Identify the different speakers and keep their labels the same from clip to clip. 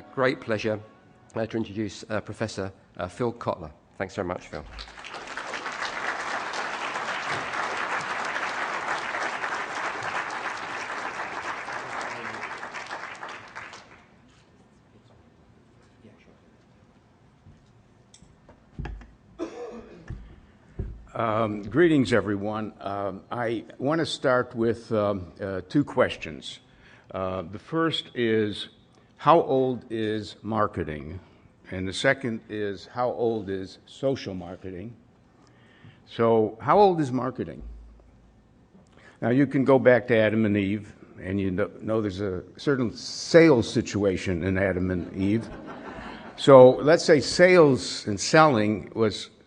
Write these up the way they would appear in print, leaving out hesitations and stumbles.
Speaker 1: great pleasure to introduce Professor Phil Kotler. Thanks very much, Phil.
Speaker 2: Greetings, everyone. I want to start with two questions. The first is, how old is marketing? And the second is, how old is social marketing? So, how old is marketing? Now, you can go back to Adam and Eve, and you know there's a certain sales situation in Adam and Eve. So, let's say sales and selling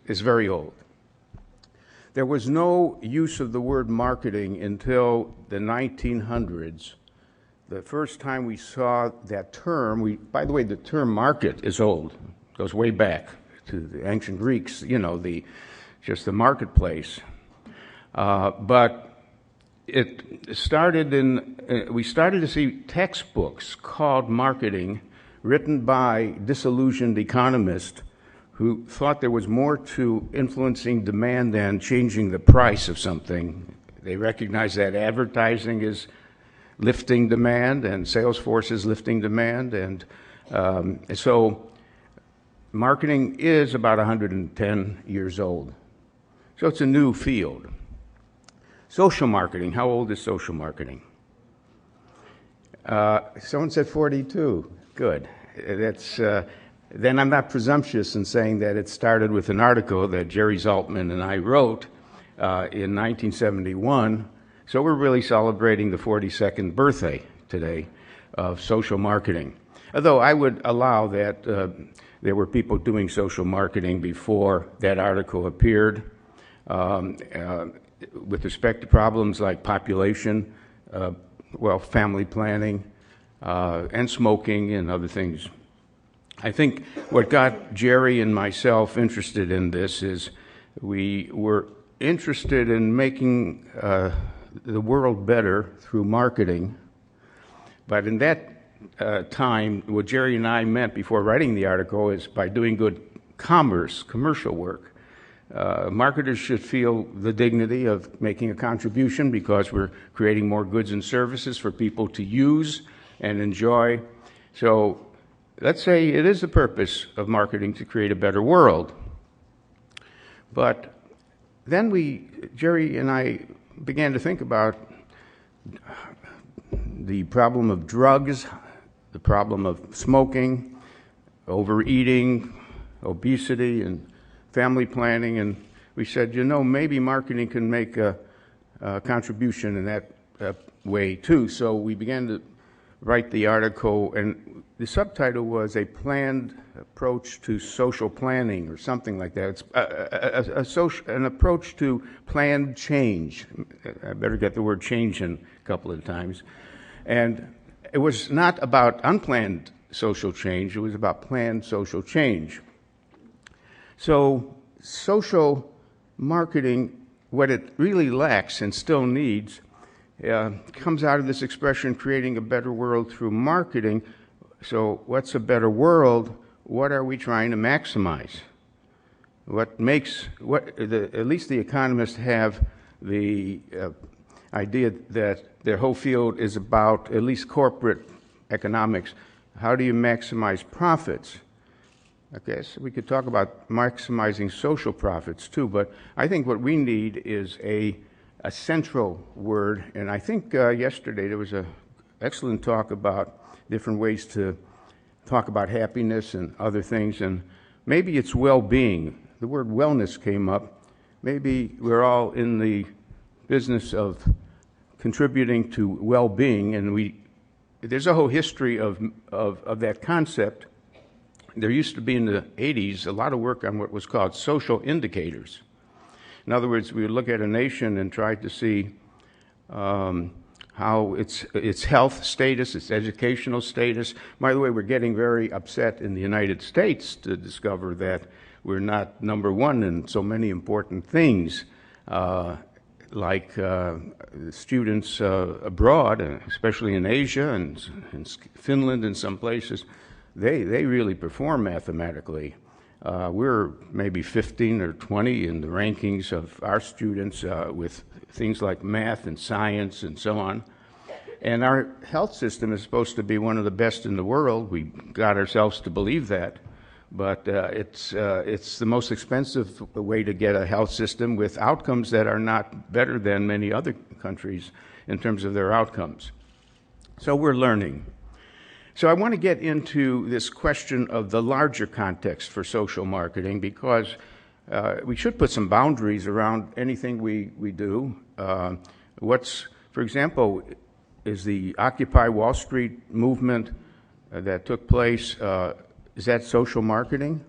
Speaker 2: is very old. There was no use of the word marketing until the 1900s. The first time we saw that term, by the way, the term market is old. It goes way back to the ancient Greeks, just the marketplace. But it started we started to see textbooks called marketing written by disillusioned economists who thought there was more to influencing demand than changing the price of something. They recognized that advertising is lifting demand and sales force is lifting demand. And so marketing is about 110 years old. So it's a new field. Social marketing, how old is social marketing? Someone said 42. Good. Then I'm not presumptuous in saying that it started with an article that Jerry Zaltman and I wrote in 1971. So we're really celebrating the 42nd birthday today of social marketing. Although I would allow that there were people doing social marketing before that article appeared with respect to problems like population, family planning, and smoking and other things. I think what got Jerry and myself interested in this is we were interested in making the world better through marketing. But in that time, what Jerry and I meant before writing the article is by doing good commercial work. Marketers should feel the dignity of making a contribution because we're creating more goods and services for people to use and enjoy. So let's say it is the purpose of marketing to create a better world. But then Jerry and I began to think about the problem of drugs, the problem of smoking, overeating, obesity, and family planning. And we said, maybe marketing can make a contribution in that way too. So we began to write the article, and the subtitle was A Planned Approach to Social Planning, or something like that. It's an approach to planned change. I better get the word change in a couple of times. And it was not about unplanned social change, it was about planned social change. So social marketing, what it really lacks and still needs, comes out of this expression, creating a better world through marketing. So what's a better world? What are we trying to maximize? At least the economists have the idea that their whole field is about, at least corporate economics, how do you maximize profits? I guess we could talk about maximizing social profits too, but I think what we need is a central word, and I think yesterday there was an excellent talk about different ways to talk about happiness and other things, and maybe it's well-being. The word wellness came up. Maybe we're all in the business of contributing to well-being, and there's a whole history of that concept. There used to be in the 80s a lot of work on what was called social indicators. In other words, we would look at a nation and try to see how its health status, its educational status. By the way, we're getting very upset in the United States to discover that we're not number one in so many important things, like students abroad, especially in Asia and in Finland and some places. they really perform mathematically. We're maybe 15 or 20 in the rankings of our students with things like math and science and so on. And our health system is supposed to be one of the best in the world. We got ourselves to believe that. But it's the most expensive way to get a health system with outcomes that are not better than many other countries in terms of their outcomes. So we're learning. So I want to get into this question of the larger context for social marketing, because we should put some boundaries around anything we do. For example, is the Occupy Wall Street movement that took place, is that social marketing?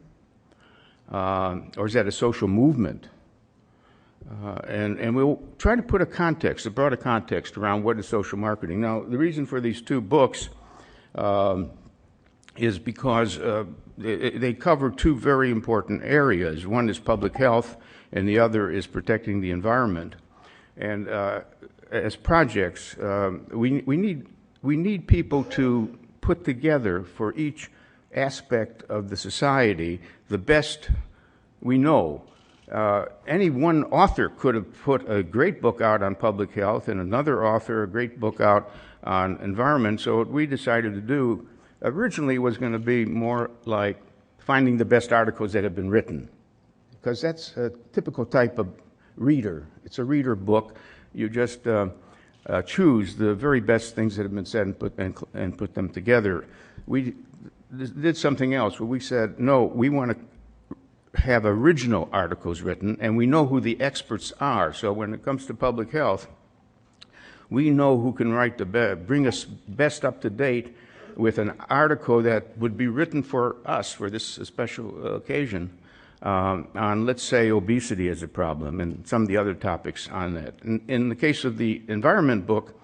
Speaker 2: Or is that a social movement? And we'll try to put a broader context around what is social marketing. Now, the reason for these two books is because they cover two very important areas. One is public health, and the other is protecting the environment. And as projects, we need people to put together for each aspect of the society the best we know. Any one author could have put a great book out on public health, and another author a great book out on environment. So what we decided to do originally was going to be more like finding the best articles that have been written, because that's a typical type of reader. It's a reader book. You just choose the very best things that have been said and put them together. We did something else where we said, no, we want to have original articles written, and we know who the experts are. So when it comes to public health, we know who can write bring us best up to date with an article that would be written for us for this special occasion on, let's say, obesity as a problem and some of the other topics on that. In the case of the environment book,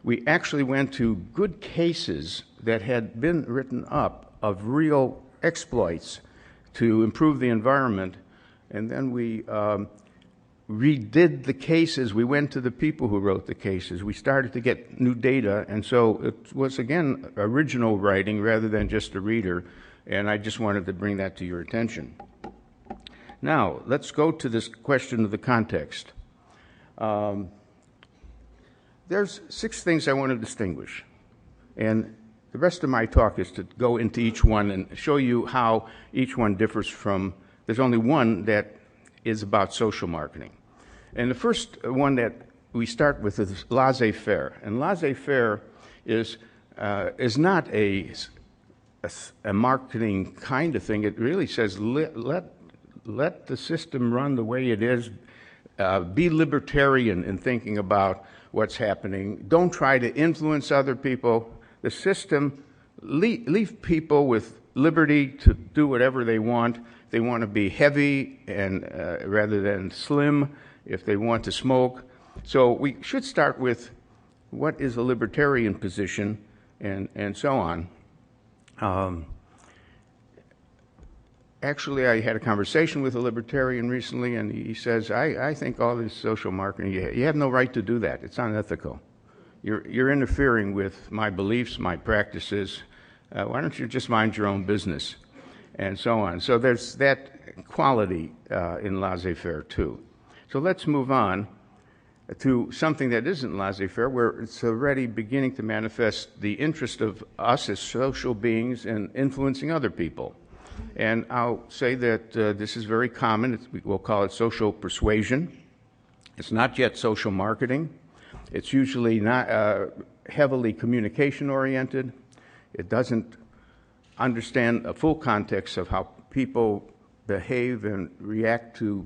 Speaker 2: we actually went to good cases that had been written up of real exploits to improve the environment, and then we redid the cases. We went to the people who wrote the cases. We started to get new data, and so it was, again, original writing rather than just a reader, and I just wanted to bring that to your attention. Now, let's go to this question of the context. There's 6 things I want to distinguish, and the rest of my talk is to go into each one and show you how each one differs from, there's only one that is about social marketing. And the first one that we start with is laissez-faire. And laissez-faire is not a marketing kind of thing. It really says let the system run the way it is. Be libertarian in thinking about what's happening. Don't try to influence other people. The system, leave people with liberty to do whatever they want. They want to be heavy and rather than slim, if they want to smoke. So we should start with what is a libertarian position and so on. Actually, I had a conversation with a libertarian recently, and he says, I think all this social marketing, you have no right to do that. It's unethical. You're interfering with my beliefs, my practices. Why don't you just mind your own business? And so on. So there's that quality in laissez-faire too. So let's move on to something that isn't laissez-faire, where it's already beginning to manifest the interest of us as social beings in influencing other people. And I'll say that this is very common. We'll call it social persuasion. It's not yet social marketing. It's usually not heavily communication-oriented. It doesn't understand a full context of how people behave and react to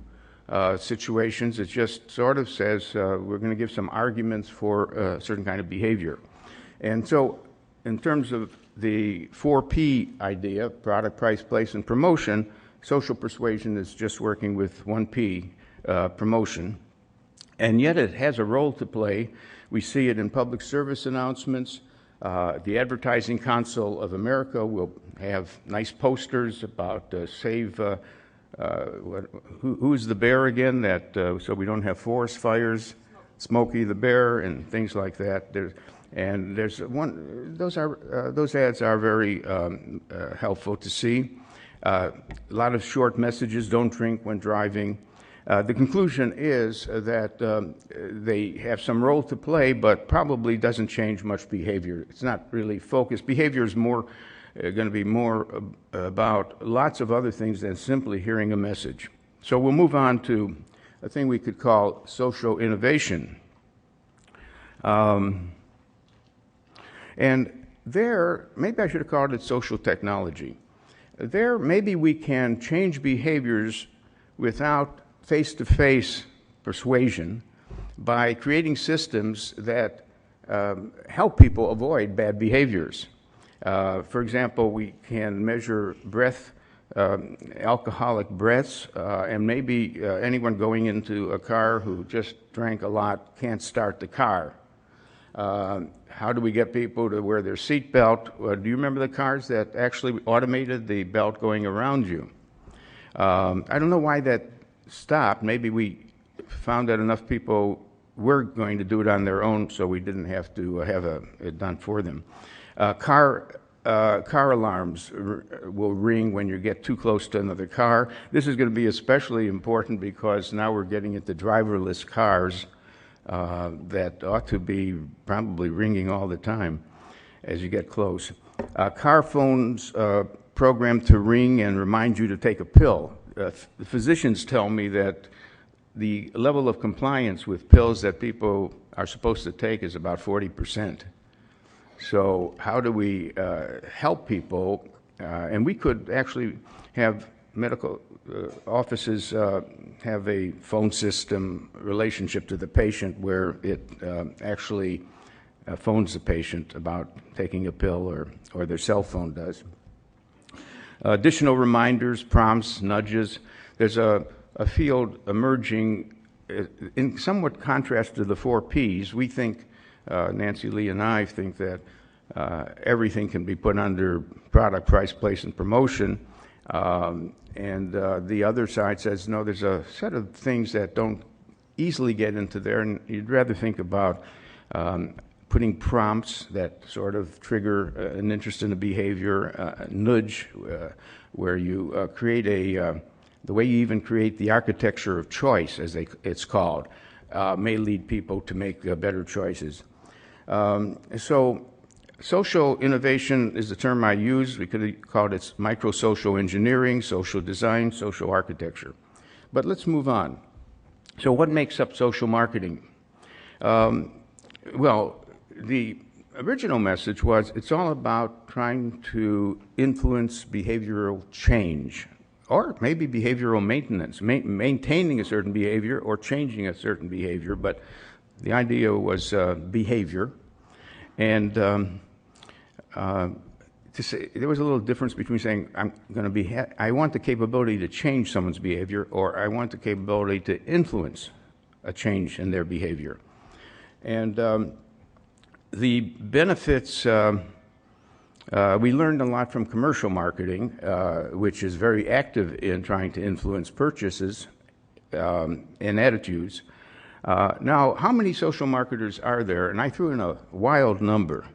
Speaker 2: situations. It just sort of says we're going to give some arguments for a certain kind of behavior. And so in terms of the 4P idea, product, price, place, and promotion, social persuasion is just working with 1P, promotion. And yet it has a role to play. We see it in public service announcements. The Advertising Council of America will have nice posters about who's the bear again, that so we don't have forest fires, Smokey the Bear, and things like that. And there's those ads are very helpful to see. A lot of short messages: don't drink when driving. The conclusion is that they have some role to play, but probably doesn't change much behavior. It's not really focused. Behavior is more going to be more about lots of other things than simply hearing a message. So we'll move on to a thing we could call social innovation. And there, maybe I should have called it social technology. There, maybe we can change behaviors without face-to-face persuasion by creating systems that help people avoid bad behaviors. For example, we can measure breath, alcoholic breaths, and maybe anyone going into a car who just drank a lot can't start the car. How do we get people to wear their seat belt? Do you remember the cars that actually automated the belt going around you? I don't know why that stopped. Maybe we found that enough people were going to do it on their own, so we didn't have to have it done for them. Car alarms will ring when you get too close to another car. This is going to be especially important because now we're getting into driverless cars that ought to be probably ringing all the time as you get close. Car phones programmed to ring and remind you to take a pill. The physicians tell me that the level of compliance with pills that people are supposed to take is about 40%. So how do we help people? And we could actually have medical offices have a phone system relationship to the patient where it actually phones the patient about taking a pill, or their cell phone does. Additional reminders, prompts, nudges. There's a field emerging in somewhat contrast to the 4 Ps. We think, Nancy Lee and I think that everything can be put under product, price, place, and promotion. And the other side says, no, there's a set of things that don't easily get into there, and you'd rather think about putting prompts that sort of trigger an interest in a behavior, nudge, where you create the way you even create the architecture of choice, as it's called, may lead people to make better choices. So social innovation is the term I use. We could have called it micro-social engineering, social design, social architecture. But let's move on. So what makes up social marketing? Well, the original message was it's all about trying to influence behavioral change, or maybe behavioral maintenance, maintaining a certain behavior or changing a certain behavior. But the idea was behavior. And to say, there was a little difference between saying I want the capability to change someone's behavior, or I want the capability to influence a change in their behavior. And the benefits, we learned a lot from commercial marketing, which is very active in trying to influence purchases and attitudes. Now, how many social marketers are there? And I threw in a wild number,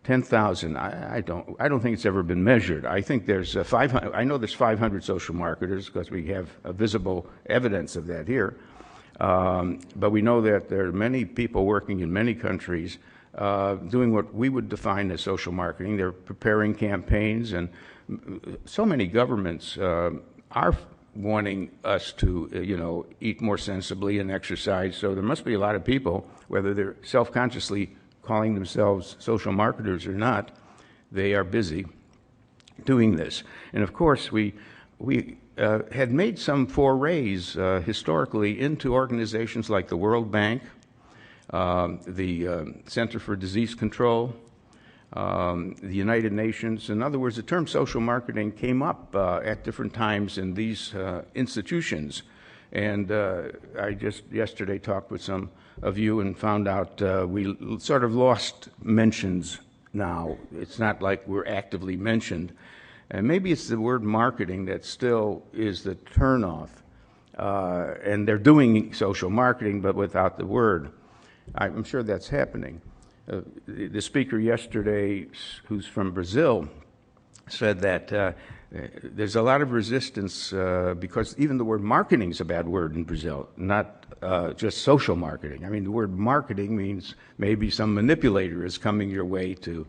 Speaker 2: 10,000. I don't think it's ever been measured. I think there's 500. I know there's 500 social marketers because we have visible evidence of that here. But we know that there are many people working in many countries doing what we would define as social marketing. They're preparing campaigns, and so many governments are wanting us to, eat more sensibly and exercise. So there must be a lot of people, whether they're self-consciously calling themselves social marketers or not, they are busy doing this. And of course, we had made some forays historically into organizations like the World Bank, the Center for Disease Control, the United Nations. In other words, the term social marketing came up at different times in these institutions. And I just yesterday talked with some of you and found out we sort of lost mentions now. It's not like we're actively mentioned. And maybe it's the word marketing that still is the turnoff. And they're doing social marketing, but without the word. I'm sure that's happening. The speaker yesterday, who's from Brazil, said that there's a lot of resistance because even the word marketing is a bad word in Brazil, not just social marketing. I mean, the word marketing means maybe some manipulator is coming your way to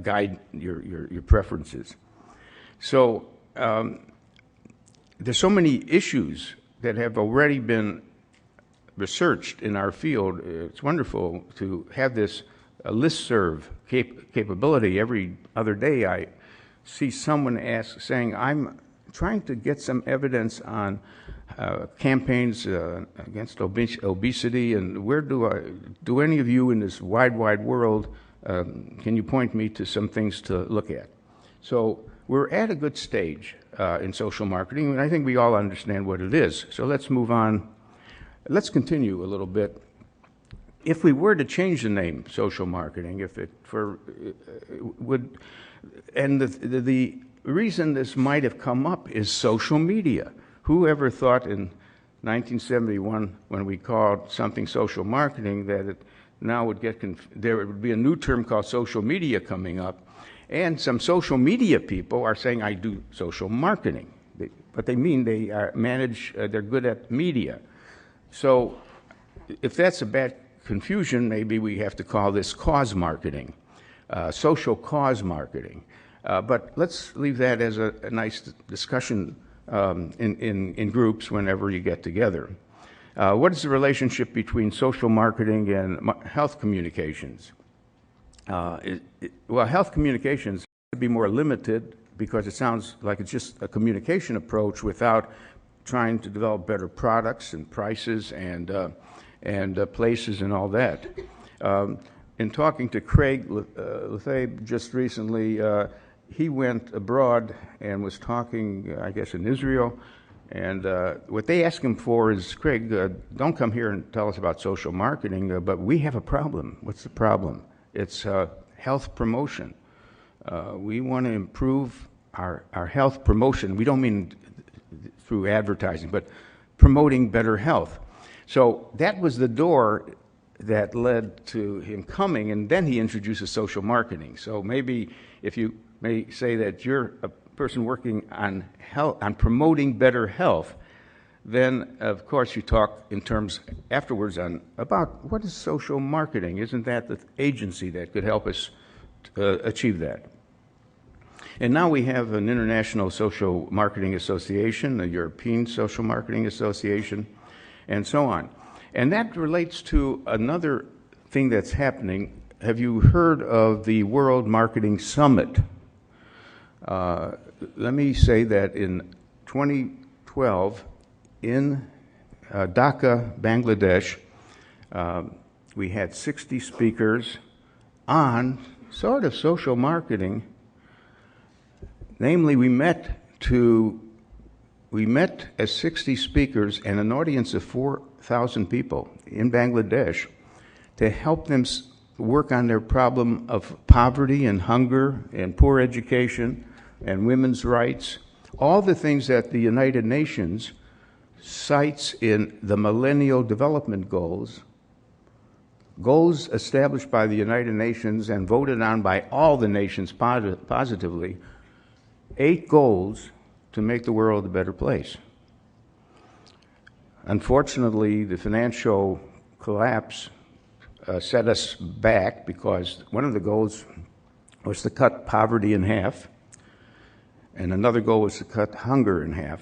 Speaker 2: guide your preferences. So there's so many issues that have already been researched in our field. It's wonderful to have this listserv capability. Every other day I see someone saying, I'm trying to get some evidence on campaigns against obesity, and where do any of you in this wide world, can you point me to some things to look at? So we're at a good stage in social marketing, and I think we all understand what it is. So let's move on. Let's continue a little bit. If we were to change the name social marketing, and the reason this might have come up is social media. Who ever thought in 1971, when we called something social marketing, that it now would there would be a new term called social media coming up, and some social media people are saying, I do social marketing. But they mean they they're good at media. So if that's a bad confusion, maybe we have to call this cause marketing, social cause marketing. But let's leave that as a nice discussion in groups whenever you get together. What is the relationship between social marketing and health communications? Well, health communications could be more limited because it sounds like it's just a communication approach without trying to develop better products and prices and places and all that. In talking to Craig Lefebvre just recently, he went abroad and was talking, I guess, in Israel. And what they asked him for is, Craig, don't come here and tell us about social marketing, but we have a problem. What's the problem? It's health promotion. We want to improve our health promotion. We don't mean through advertising, but promoting better health. So that was the door that led to him coming, and then he introduces social marketing. So maybe if you may say that you're a person working on health, on promoting better health, then of course you talk in terms afterwards about what is social marketing. Isn't that the agency that could help us achieve that? And now we have an International Social Marketing Association, a European Social Marketing Association, and so on. And that relates to another thing that's happening. Have you heard of the World Marketing Summit? Let me say that in 2012, in Dhaka, Bangladesh, we had 60 speakers on sort of social marketing. Namely, we met as 60 speakers and an audience of 4,000 people in Bangladesh to help them work on their problem of poverty and hunger and poor education and women's rights, all the things that the United Nations cites in the Millennial Development Goals, goals established by the United Nations and voted on by all the nations positively, 8 goals to make the world a better place. Unfortunately, the financial collapse set us back because one of the goals was to cut poverty in half, and another goal was to cut hunger in half.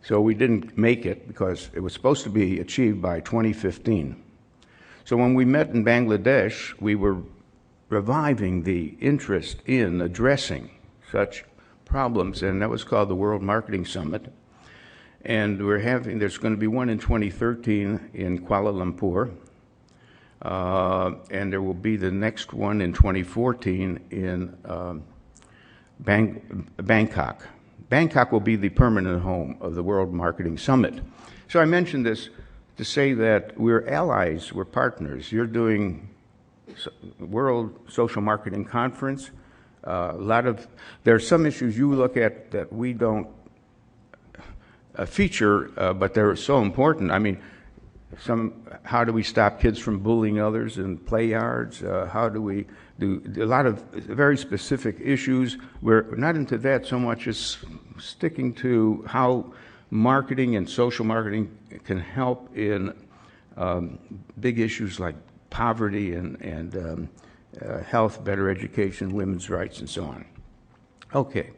Speaker 2: So we didn't make it because it was supposed to be achieved by 2015. So when we met in Bangladesh, we were reviving the interest in addressing such problems, and that was called the World Marketing Summit. And there's going to be one in 2013 in Kuala Lumpur, and there will be the next one in 2014 in Bangkok. Bangkok will be the permanent home of the World Marketing Summit. So I mentioned this to say that we're allies, we're partners. You're doing World Social Marketing Conference. There are some issues you look at that we don't feature, but they're so important. I mean, how do we stop kids from bullying others in play yards? How do we do a lot of very specific issues? We're not into that so much as sticking to how marketing and social marketing can help in big issues like poverty and health, better education, women's rights, and so on. Okay.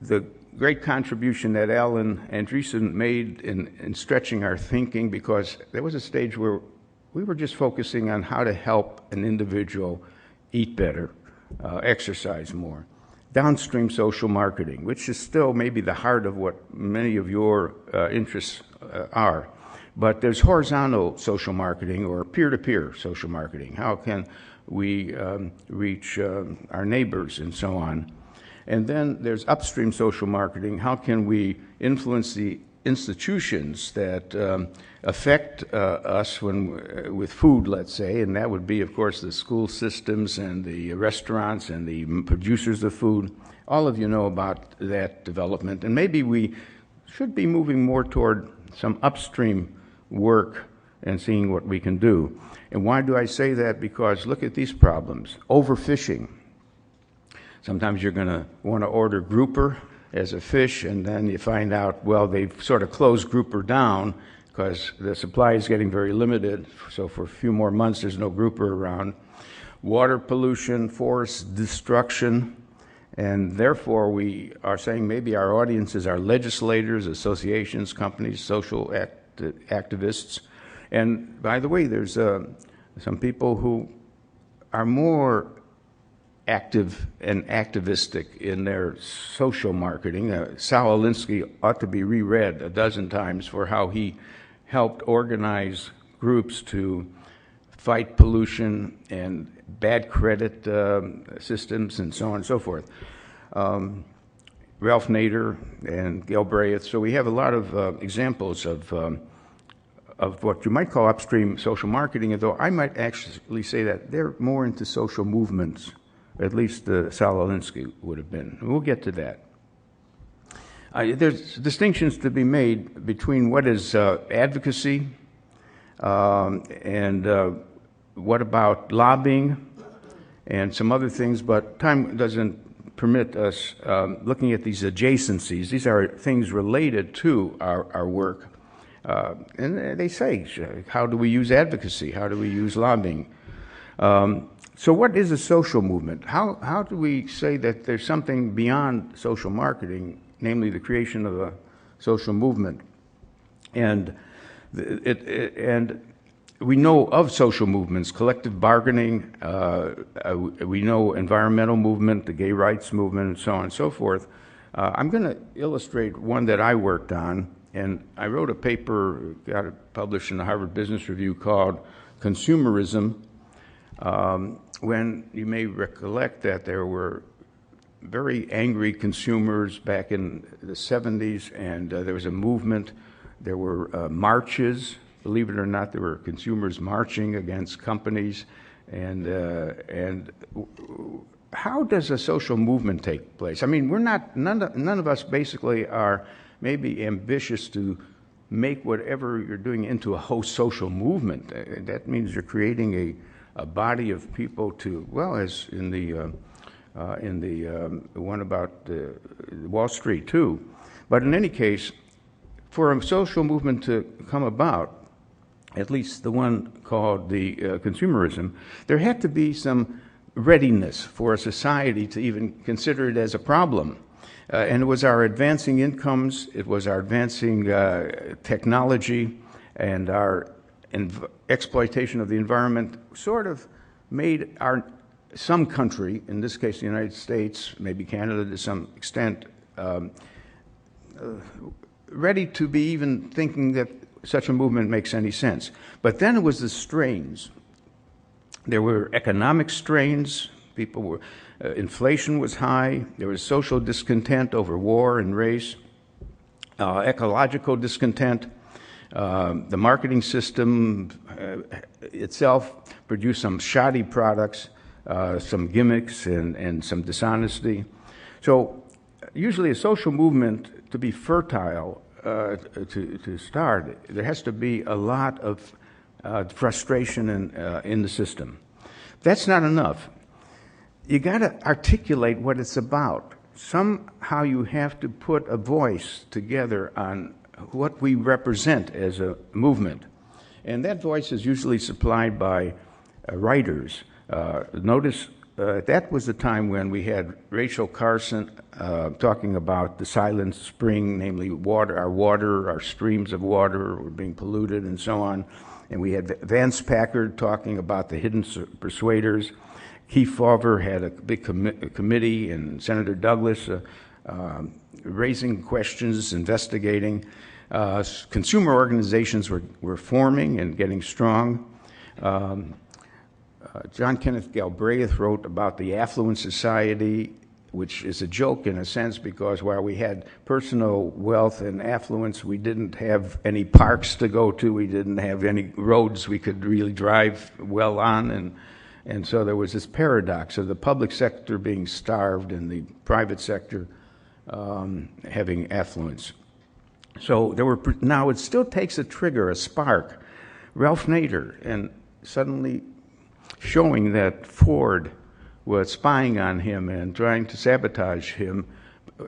Speaker 2: The great contribution that Alan Andreessen made in stretching our thinking, because there was a stage where we were just focusing on how to help an individual eat better, exercise more. Downstream social marketing, which is still maybe the heart of what many of your interests are. But there's horizontal social marketing or peer-to-peer social marketing. How can we reach our neighbors and so on? And then there's upstream social marketing. How can we influence the institutions that affect us with food, let's say, and that would be, of course, the school systems and the restaurants and the producers of food. All of you know about that development, and maybe we should be moving more toward some upstream work and seeing what we can do. And why do I say that? Because look at these problems. Overfishing. Sometimes you're going to want to order grouper as a fish, and then you find out, well, they've sort of closed grouper down because the supply is getting very limited. So for a few more months, there's no grouper around. Water pollution, forest destruction, and therefore we are saying maybe our audiences are legislators, associations, companies, social activists. And by the way, there's some people who are more active and activistic in their social marketing. Sal Alinsky ought to be reread a dozen times for how he helped organize groups to fight pollution and bad credit systems and so on and so forth. Ralph Nader and Gail Braith. So we have a lot of examples of what you might call upstream social marketing, although I might actually say that they're more into social movements. At least Sal Alinsky would have been. We'll get to that. There's distinctions to be made between what is advocacy and what about lobbying and some other things, but time doesn't permit us looking at these adjacencies. These are things related to our work. And they say, how do we use advocacy? How do we use lobbying? So what is a social movement? How do we say that there's something beyond social marketing, namely the creation of a social movement? And we know of social movements, collective bargaining, we know environmental movement, the gay rights movement, and so on and so forth. I'm going to illustrate one that I worked on, and I wrote a paper, got it published in the Harvard Business Review, called Consumerism, when you may recollect that there were very angry consumers back in the 70s, and there was a movement. There were marches. Believe it or not, there were consumers marching against companies. And how does a social movement take place? I mean, none of us basically are maybe ambitious to make whatever you're doing into a whole social movement. That means you're creating a body of people to, well, as in the one about Wall Street too. But in any case, for a social movement to come about, at least the one called the consumerism, there had to be some readiness for a society to even consider it as a problem. And it was our advancing incomes, it was our advancing technology, and our exploitation of the environment sort of made some country, in this case the United States, maybe Canada to some extent, ready to be even thinking that such a movement makes any sense. But then it was the strains. There were economic strains. People were, inflation was high. There was social discontent over war and race, ecological discontent. The marketing system itself produced some shoddy products, some gimmicks, and some dishonesty. So usually a social movement, to be fertile, to start, there has to be a lot of frustration in the system. That's not enough. You got to articulate what it's about. Somehow you have to put a voice together on what we represent as a movement. And that voice is usually supplied by writers. Notice that was the time when we had Rachel Carson talking about the silent spring, namely water, our streams of water were being polluted and so on. And we had Vance Packard talking about the hidden persuaders. Keith Fauver had a big committee, and Senator Douglas raising questions, investigating. Consumer organizations were forming and getting strong. John Kenneth Galbraith wrote about the affluent society, which is a joke in a sense, because while we had personal wealth and affluence, we didn't have any parks to go to, we didn't have any roads we could really drive well on, and so there was this paradox of the public sector being starved and the private sector having affluence. So now it still takes a trigger, a spark. Ralph Nader, and suddenly showing that Ford was spying on him and trying to sabotage him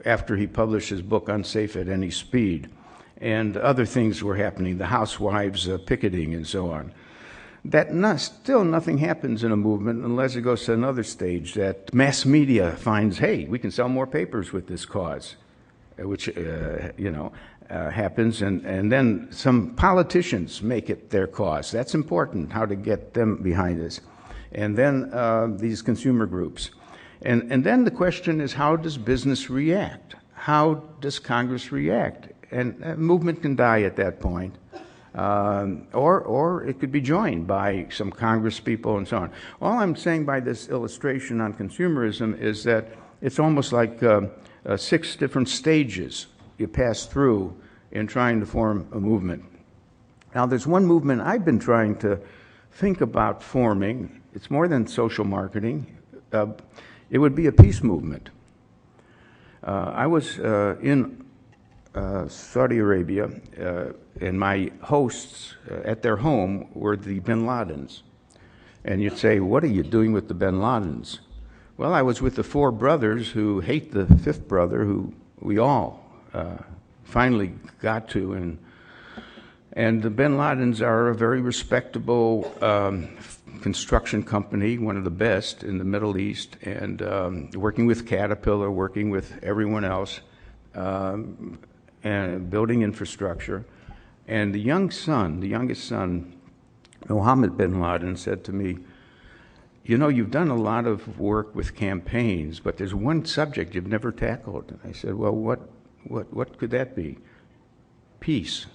Speaker 2: after he published his book Unsafe at Any Speed. And other things were happening, the housewives picketing and so on. Still nothing happens in a movement unless it goes to another stage, that mass media finds, hey, we can sell more papers with this cause, which, happens, and then some politicians make it their cause. That's important, how to get them behind this. And then these consumer groups. And then the question is, how does business react? How does Congress react? And a movement can die at that point. Or it could be joined by some Congress people and so on. All I'm saying by this illustration on consumerism is that it's almost like 6 different stages you pass through in trying to form a movement. Now, there's one movement I've been trying to think about forming. It's more than social marketing. It would be a peace movement. I was in Saudi Arabia, and my hosts at their home were the bin Ladens. And you'd say, what are you doing with the bin Ladens? Well, I was with the 4 brothers who hate the 5th brother, who we all finally got to. And the bin Ladens are a very respectable construction company, one of the best in the Middle East, and working with Caterpillar, working with everyone else, and building infrastructure. And the youngest son, Mohammed bin Laden, said to me, you know, you've done a lot of work with campaigns, but there's one subject you've never tackled. And I said, well, what could that be? Peace.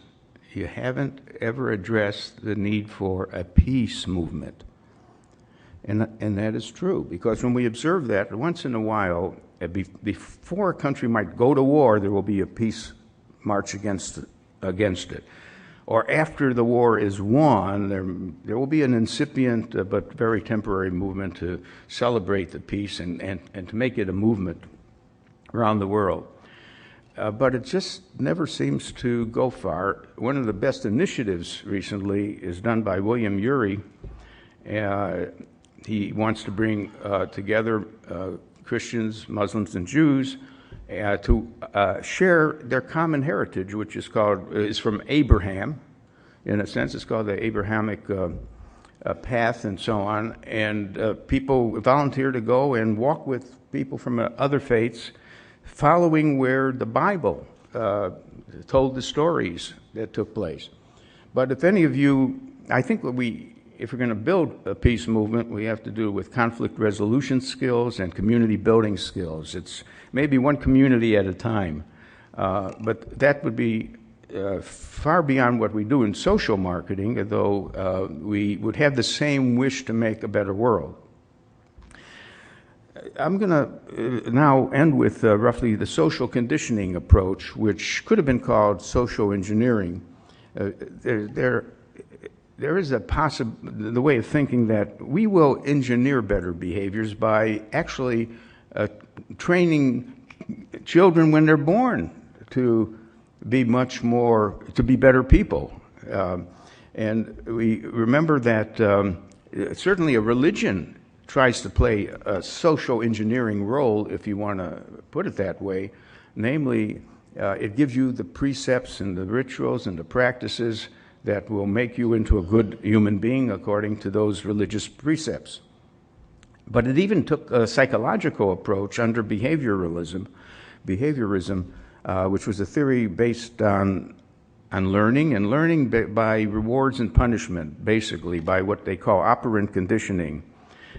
Speaker 2: You haven't ever addressed the need for a peace movement. And that is true, because when we observe that, once in a while, before a country might go to war, there will be a peace march against it. Or after the war is won, there will be an incipient but very temporary movement to celebrate the peace and to make it a movement around the world. But it just never seems to go far. One of the best initiatives recently is done by William Ury. He wants to bring together Christians, Muslims, and Jews to share their common heritage, which is from Abraham. In a sense, it's called the Abrahamic path and so on. And people volunteer to go and walk with people from other faiths, following where the Bible told the stories that took place. But if any of you, I think if we're going to build a peace movement, we have to do it with conflict resolution skills and community building skills. It's maybe one community at a time, but that would be far beyond what we do in social marketing, though we would have the same wish to make a better world. I'm going to now end with roughly the social conditioning approach, which could have been called social engineering. There is the way of thinking that we will engineer better behaviors by actually training children when they're born to be much more, to be better people. And we remember that certainly a religion tries to play a social engineering role, if you want to put it that way. Namely, it gives you the precepts and the rituals and the practices that will make you into a good human being according to those religious precepts. But it even took a psychological approach under behaviorism, which was a theory based on learning, and learning by rewards and punishment, basically, by what they call operant conditioning.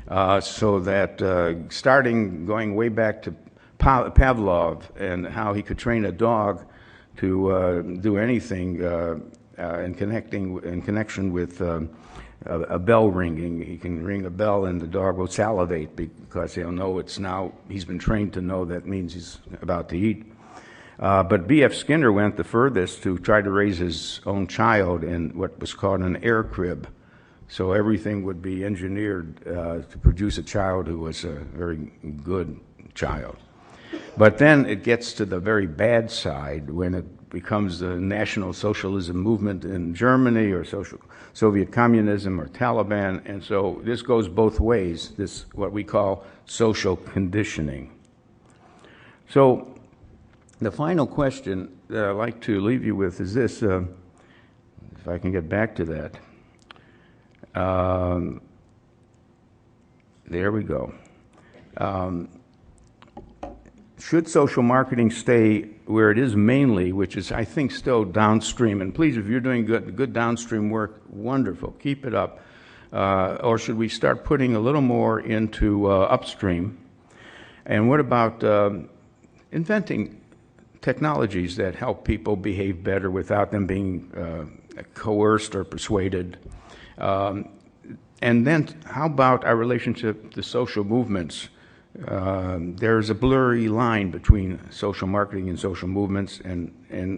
Speaker 2: So that going way back to Pavlov and how he could train a dog to do anything in connection with a bell ringing. He can ring a bell and the dog will salivate because he'll know he's been trained to know that means he's about to eat. But B.F. Skinner went the furthest to try to raise his own child in what was called an air crib. So everything would be engineered to produce a child who was a very good child. But then it gets to the very bad side when it becomes the National Socialism movement in Germany, or Soviet communism, or Taliban. And so this goes both ways, this what we call social conditioning. So the final question that I'd like to leave you with is this, if I can get back to that. There we go. Should social marketing stay where it is mainly, which is, I think, still downstream? And please, if you're doing good downstream work, wonderful, keep it up. Or should we start putting a little more into upstream? And what about inventing technologies that help people behave better without them being coerced or persuaded? And then how about our relationship to social movements? There's a blurry line between social marketing and social movements, and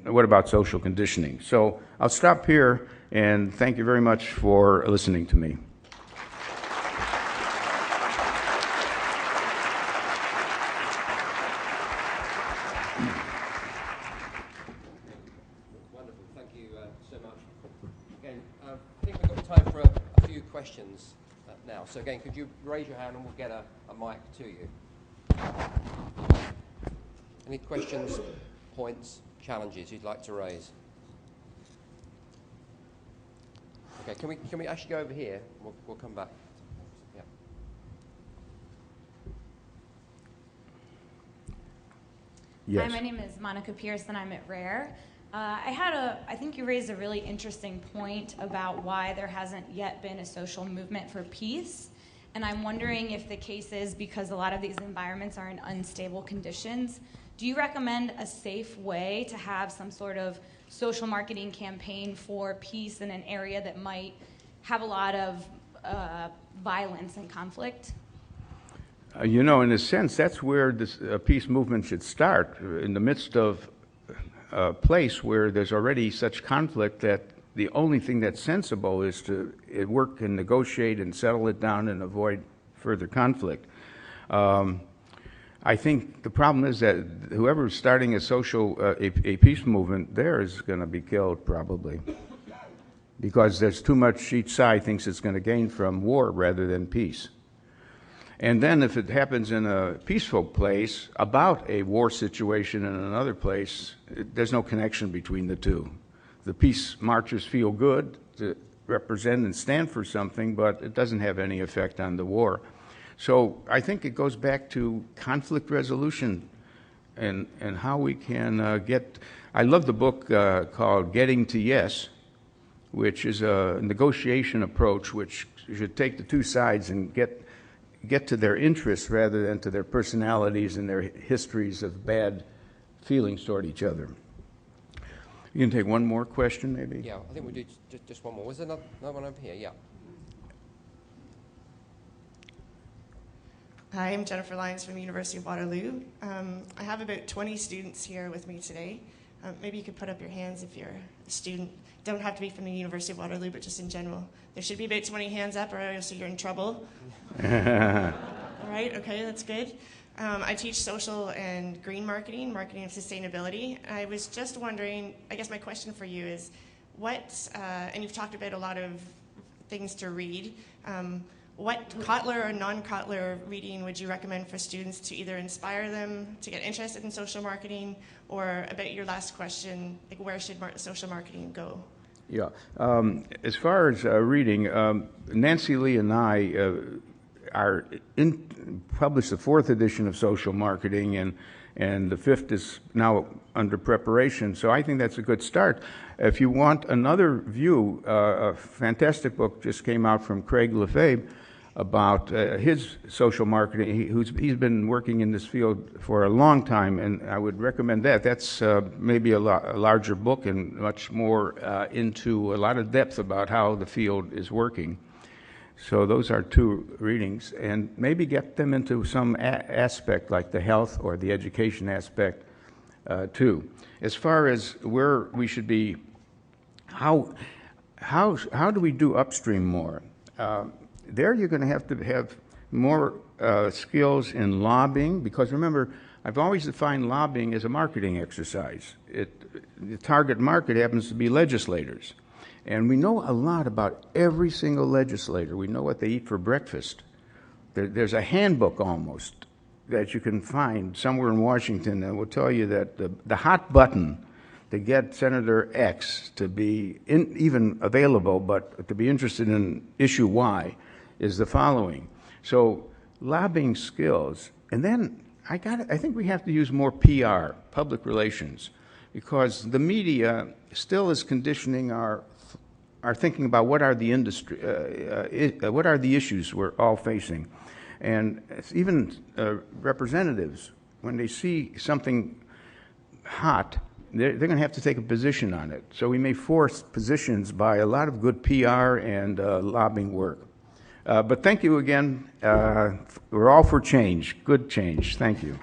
Speaker 2: what about social conditioning? So I'll stop here, and thank you very much for listening to me.
Speaker 1: Wonderful, thank you so much. Again, I think we've got time for a few questions now. So again, could you raise your hand and we'll get a mic to you. Any questions, points, challenges you'd like to raise? Okay, can we actually go over here? We'll come back. Yeah.
Speaker 2: Yes.
Speaker 3: Hi, my name is Monica Pierce, and I'm at Rare. I think you raised a really interesting point about why there hasn't yet been a social movement for peace. And I'm wondering if the case is because a lot of these environments are in unstable conditions. Do you recommend a safe way to have some sort of social marketing campaign for peace in an area that might have a lot of violence and conflict?
Speaker 2: In a sense, that's where this peace movement should start, in the midst of a place where there's already such conflict that the only thing that's sensible is to work and negotiate and settle it down and avoid further conflict. I think the problem is that whoever's starting a peace movement there is going to be killed probably, because there's too much, each side thinks it's going to gain from war rather than peace. And then if it happens in a peaceful place about a war situation in another place, there's no connection between the two. The peace marchers feel good to represent and stand for something, but it doesn't have any effect on the war. So I think it goes back to conflict resolution and how we can get... I love the book called Getting to Yes, which is a negotiation approach which should take the two sides and get to their interests rather than to their personalities and their histories of bad feelings toward each other. You can take one more question, maybe?
Speaker 1: Yeah, I think we do just one more. Was there another one over here? Yeah.
Speaker 4: Hi, I'm Jennifer Lyons from the University of Waterloo. I have about 20 students here with me today. Maybe you could put up your hands if you're a student. Don't have to be from the University of Waterloo, but just in general. There should be about 20 hands up, or else you're in trouble. All right, okay, that's good. I teach social and green marketing, marketing and sustainability. I was just wondering, I guess my question for you is, and you've talked about a lot of things to read, what Kotler or non-Kotler reading would you recommend for students to either inspire them to get interested in social marketing, or about your last question, like where should social marketing go?
Speaker 2: Yeah. As far as reading, Nancy Lee and I published the 4th edition of Social Marketing, and the 5th is now under preparation. So I think that's a good start. If you want another view, a fantastic book just came out from Craig Lefebvre about his social marketing. He's been working in this field for a long time, and I would recommend that. That's maybe a larger book and much more into a lot of depth about how the field is working. So those are 2 readings, and maybe get them into some aspect like the health or the education aspect too. As far as where we should be, how do we do upstream more? There you're going to have more skills in lobbying, because remember, I've always defined lobbying as a marketing exercise. The target market happens to be legislators. And we know a lot about every single legislator. We know what they eat for breakfast. There's a handbook almost that you can find somewhere in Washington that will tell you that the hot button to get Senator X to be even available, but to be interested in issue Y, is the following. So lobbying skills, and then I think we have to use more PR, public relations, because the media still is conditioning our thinking about what are the what are the issues we're all facing. And even representatives, when they see something hot, they're going to have to take a position on it. So we may force positions by a lot of good PR and lobbying work. But thank you again. We're all for change, good change. Thank you.